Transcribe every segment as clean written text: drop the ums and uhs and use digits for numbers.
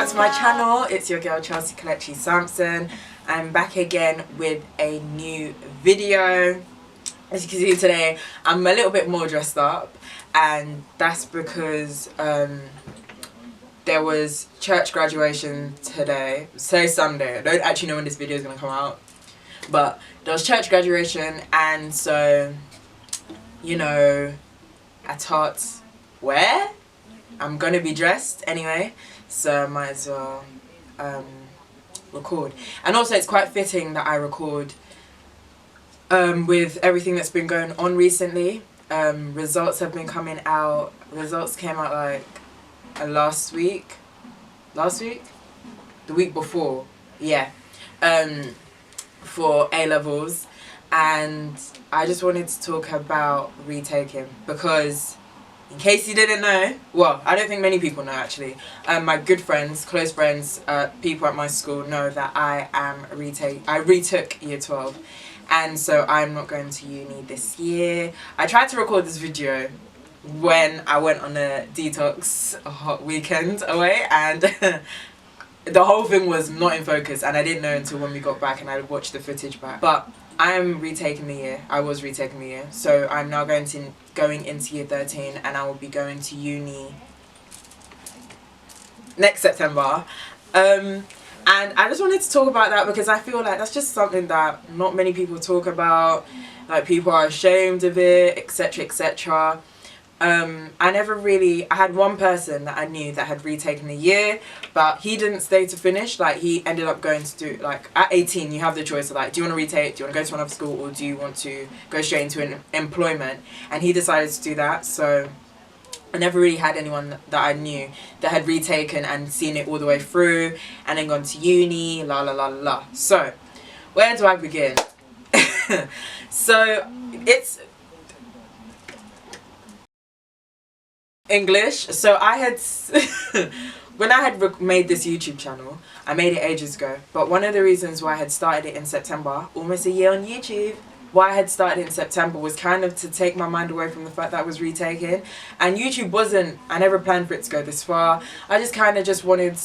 back to my channel. It's your girl Chelsea Kelechi Sampson. I'm back again with a new video. As you can see today, I'm a little bit more dressed up, and that's because there was church graduation today. Today's Sunday. I don't actually know when this video is going to come out, but there was church graduation, and so, you know, I thought, where? I'm going to be dressed anyway, so I might as well record. And also it's quite fitting that I record with everything that's been going on recently. Results have been coming out. Results came out like last week? The week before, yeah, for A-levels. And I just wanted to talk about retaking because, in case you didn't know, well, I don't think many people know actually, my good friends, close friends, people at my school know that I retook year 12, and so I'm not going to uni this year. I tried to record this video when I went on a detox hot weekend away, and the whole thing was not in focus, and I didn't know until when we got back and I watched the footage back. But I'm retaking the year. I was retaking the year, so I'm now going into year 13, and I will be going to uni next September. And I just wanted to talk about that because I feel like that's just something that not many people talk about. Like, people are ashamed of it, etc., etc. I had one person that I knew that had retaken a year, but he didn't stay to finish. Like, he ended up going to do, like, at 18 you have the choice of, like, do you want to retake, do you want to go to another school, or do you want to go straight into an employment? And he decided to do that. So I never really had anyone that I knew that had retaken and seen it all the way through and then gone to uni, la la la la. So where do I begin? So it's English. So I had when I had made this YouTube channel, I made it ages ago, but one of the reasons why I had started it in September, almost a year on YouTube, why I had started in September was kind of to take my mind away from the fact that I was retaking. And YouTube wasn't, I never planned for it to go this far. I just kind of just wanted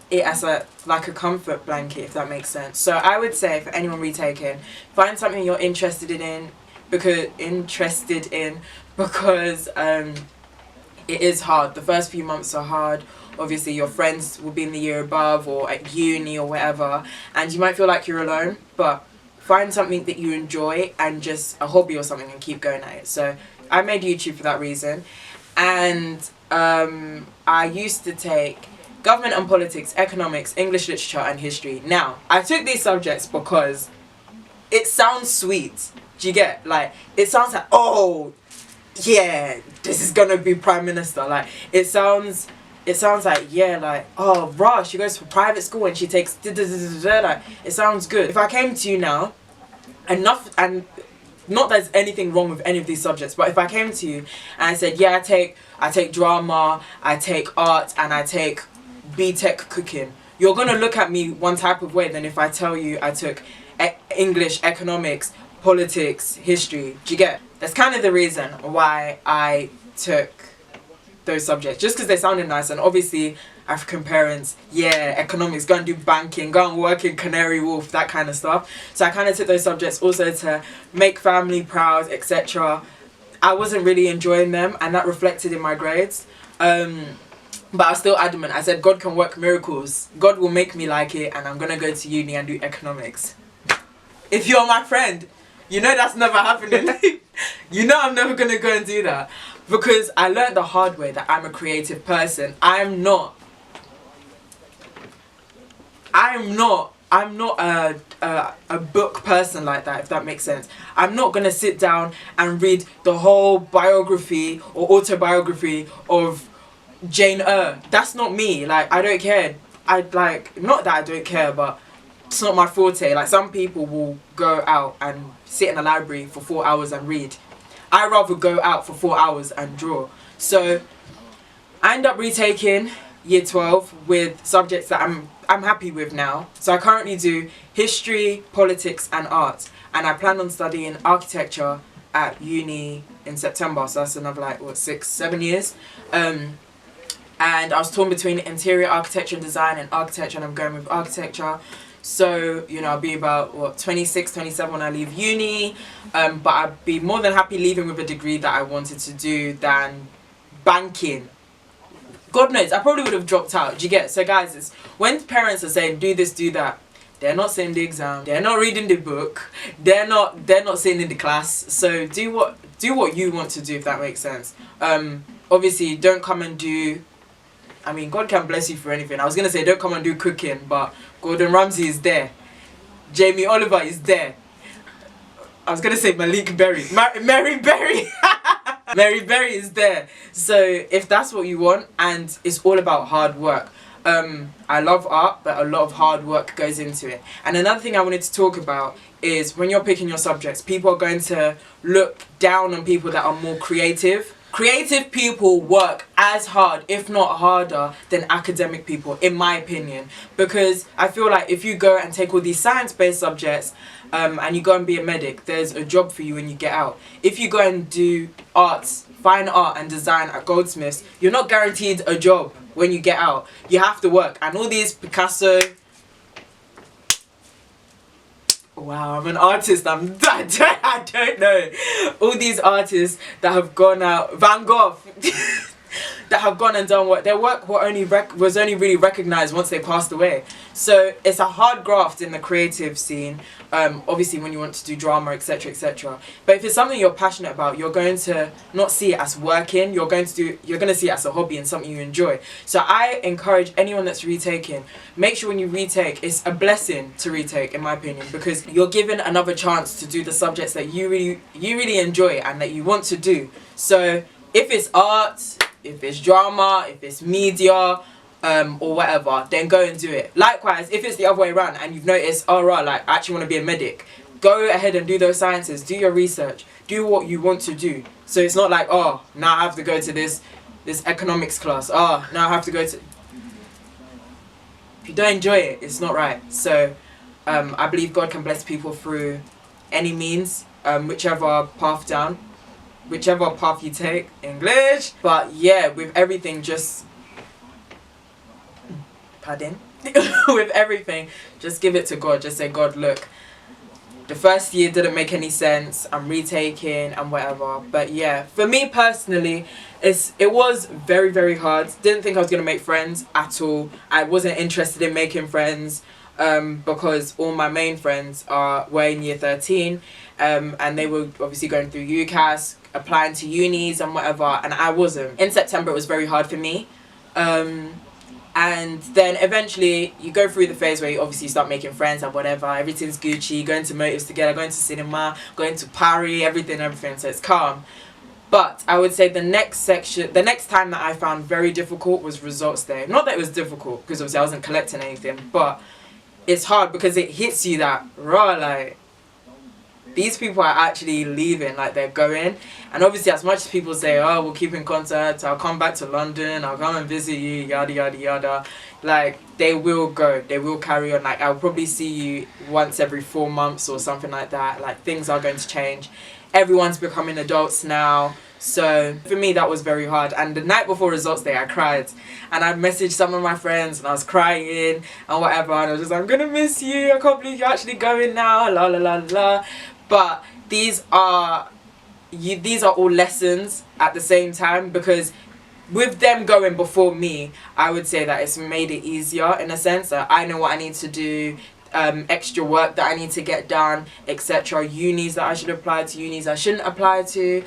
it as like a comfort blanket, if that makes sense. So I would say for anyone retaking, find something you're interested in because it is hard. The first few months are hard. Obviously your friends will be in the year above or at uni or whatever, and you might feel like you're alone, but find something that you enjoy and just a hobby or something and keep going at it. So I made YouTube for that reason. And I used to take government and politics, economics, English literature and history. Now, I took these subjects because it sounds sweet. Do you get? Like, it sounds like, oh yeah, this is gonna be prime minister. Like, it sounds like, yeah, like, oh rah, she goes to private school and she takes like, it sounds good. If I came to you now, and not that there's anything wrong with any of these subjects, but if I came to you and I said, yeah, I take drama, I take art, and I take B-Tech cooking, you're gonna look at me one type of way than if I tell you I took English, economics, politics, history. Do you get? That's kind of the reason why I took those subjects, just because they sounded nice. And obviously African parents, yeah, economics, go and do banking, go and work in Canary Wharf, that kind of stuff. So I kind of took those subjects also to make family proud, etc. I wasn't really enjoying them, and that reflected in my grades. But I was still adamant. I said, God can work miracles. God will make me like it, and I'm going to go to uni and do economics. If you're my friend, you know that's never happening. You know I'm never going to go and do that. Because I learned the hard way that I'm a creative person. I'm not a book person like that, if that makes sense. I'm not going to sit down and read the whole biography or autobiography of Jane Eyre. That's not me. Like, I don't care. Not that I don't care, but it's not my forte. Like, some people will go out and sit in a library for 4 hours and read. I rather go out for 4 hours and draw. So I end up retaking year 12 with subjects that I'm happy with now. So I currently do history, politics and art, and I plan on studying architecture at uni in September. So that's another, like, what, 6-7 years. and I was torn between interior architecture and design and architecture, and I'm going with architecture. So, you know, I'll be about, what, 26, 27 when I leave uni, but I'd be more than happy leaving with a degree that I wanted to do than banking. God knows, I probably would have dropped out. Do you get? So guys, it's when parents are saying do this, do that, they're not sitting the exam, they're not reading the book, they're not sitting in the class. So do what you want to do, if that makes sense. Obviously don't come and do, I mean, God can bless you for anything. I was gonna say don't come and do cooking, but Gordon Ramsay is there, Jamie Oliver is there. I was gonna say Malik Berry, Mary Berry. Mary Berry is there. So if that's what you want, and it's all about hard work. I love art, but a lot of hard work goes into it. And another thing I wanted to talk about is when you're picking your subjects, people are going to look down on people that are more creative. Creative people work as hard, if not harder, than academic people, in my opinion. Because I feel like if you go and take all these science-based subjects, and you go and be a medic, there's a job for you when you get out. If you go and do arts, fine art and design at Goldsmiths, you're not guaranteed a job when you get out. You have to work. And all these Picasso... Wow, I'm an artist. I don't know. All these artists that have gone out, Van Gogh, that have gone and done what their work was only really recognized once they passed away. So it's a hard graft in the creative scene. Obviously, when you want to do drama, etc., etc. But if it's something you're passionate about, you're going to not see it as working. You're going to see it as a hobby and something you enjoy. So I encourage anyone that's retaking, make sure when you retake, it's a blessing to retake, in my opinion, because you're given another chance to do the subjects that you really enjoy and that you want to do. So if it's art, if it's drama, if it's media, or whatever, then go and do it. Likewise, if it's the other way around and you've noticed, oh right, like I actually want to be a medic, go ahead and do those sciences, do your research, do what you want to do. So it's not like, oh, now I have to go to this economics class, oh, now I have to go to... If you don't enjoy it, it's not right. So I believe God can bless people through any means, whichever path you take, English. But yeah, with everything, just... Pardon? With everything, just give it to God. Just say, God, look, the first year didn't make any sense, I'm retaking and whatever. But yeah, for me personally, it was very, very hard. Didn't think I was going to make friends at all. I wasn't interested in making friends, because all my main friends were in year 13, and they were obviously going through UCAS, applying to unis and whatever, and I wasn't. In September it was very hard for me. And then eventually you go through the phase where you obviously start making friends and whatever, everything's Gucci, going to motives together, going to cinema, going to Paris, everything, so it's calm. But I would say the next time that I found very difficult was results day. Not that it was difficult, because obviously I wasn't collecting anything, but it's hard because it hits you that, raw, like, these people are actually leaving, like they're going. And obviously as much as people say, oh, we'll keep in contact, I'll come back to London, I'll come and visit you, yada yada yada, like they will go, they will carry on. Like I'll probably see you once every 4 months or something like that. Like things are going to change, everyone's becoming adults now. So for me that was very hard. And the night before results day I cried, and I messaged some of my friends and I was crying and whatever, and I was just like, I'm gonna miss you, I can't believe you're actually going now, la la la la. But these are all lessons at the same time, because with them going before me, I would say that it's made it easier in a sense that I know what I need to do, extra work that I need to get done, etc. Unis that I should apply to, unis I shouldn't apply to,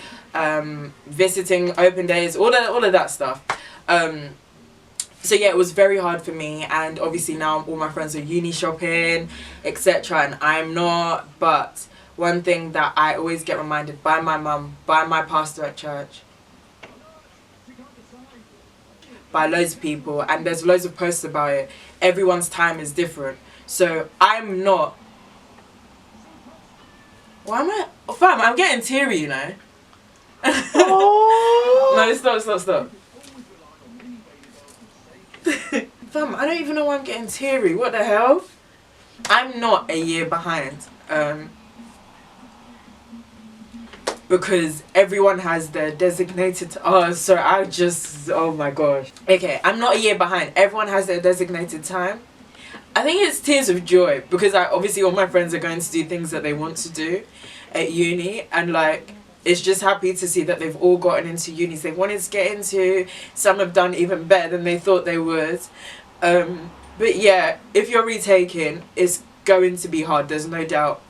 visiting open days, all of that stuff. So yeah, it was very hard for me, and obviously now all my friends are uni shopping, etc. and I'm not. But one thing that I always get reminded by my mum, by my pastor at church, by loads of people, and there's loads of posts about it, everyone's time is different. So I'm not... Why am I... Oh, fam, I'm getting teary, you know. Oh. No, stop. Fam, I don't even know why I'm getting teary. What the hell? I'm not a year behind. because everyone has their designated so I just, oh my gosh. Okay, I'm not a year behind. Everyone has their designated time. I think it's tears of joy because obviously all my friends are going to do things that they want to do at uni, and like it's just happy to see that they've all gotten into unis they wanted to get into. Some have done even better than they thought they would. But yeah, if you're retaking, it's going to be hard, there's no doubt.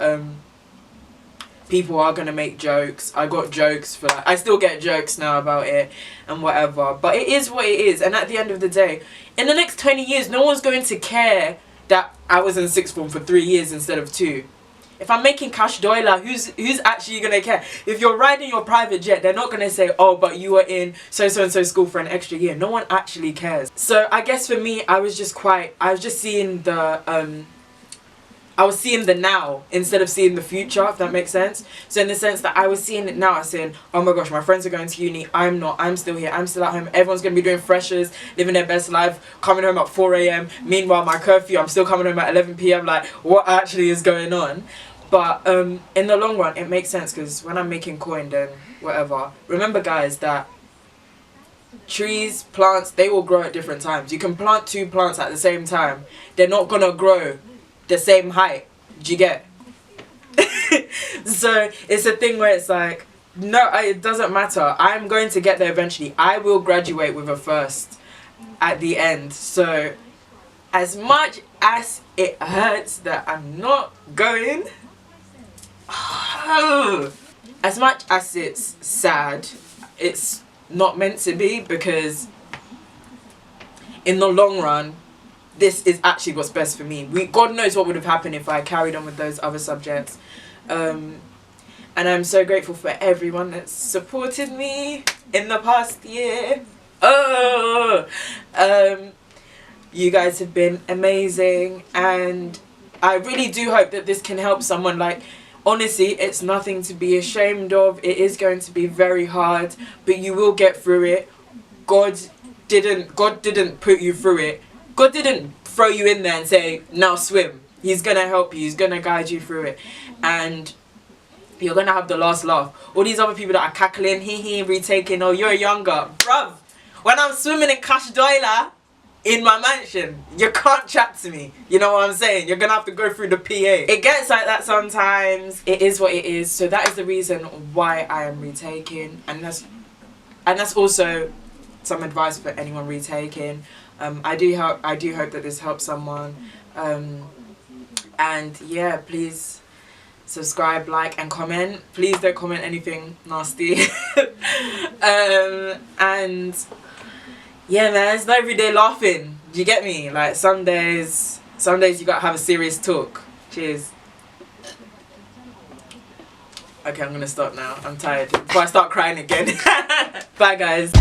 People are going to make jokes. I got jokes for that. I still get jokes now about it and whatever. But it is what it is. And at the end of the day, in the next 20 years, no one's going to care that I was in sixth form for 3 years instead of 2. If I'm making cash doila, who's actually going to care? If you're riding your private jet, they're not going to say, oh, but you were in so-and-so school for an extra year. No one actually cares. So I guess for me, I was just seeing the... I was seeing the now instead of seeing the future, if that makes sense. So in the sense that I was seeing it now, I was saying, oh my gosh, my friends are going to uni, I'm not, I'm still here, I'm still at home, everyone's going to be doing freshers, living their best life, coming home at 4 a.m. Meanwhile, my curfew, I'm still coming home at 11 p.m. Like, what actually is going on? But in the long run, it makes sense because when I'm making coin, then whatever. Remember, guys, that trees, plants, they will grow at different times. You can plant 2 plants at the same time. They're not going to grow the same height. Do you get? So it's a thing where it's like, no, it doesn't matter. I'm going to get there eventually. I will graduate with a first at the end. So as much as it hurts that I'm not going, as much as it's sad, it's not meant to be, because in the long run, this is actually what's best for me. God knows what would have happened if I carried on with those other subjects. And I'm so grateful for everyone that's supported me in the past year. You guys have been amazing, and I really do hope that this can help someone. Like, honestly, it's nothing to be ashamed of. It is going to be very hard, but you will get through it. God didn't put you through it. God didn't throw you in there and say, now swim. He's going to help you. He's going to guide you through it. And you're going to have the last laugh. All these other people that are cackling, retaking, oh, you're younger. Bruv, when I'm swimming in Cash Doila in my mansion, you can't chat to me. You know what I'm saying? You're going to have to go through the PA. It gets like that sometimes. It is what it is. So that is the reason why I am retaking. And that's also some advice for anyone retaking. I do hope that this helps someone, and yeah, please subscribe, like, and comment. Please don't comment anything nasty. And yeah, man, it's not every day laughing. Do you get me? Like, some days you gotta have a serious talk. Cheers. Okay, I'm gonna stop now. I'm tired before I start crying again. Bye, guys.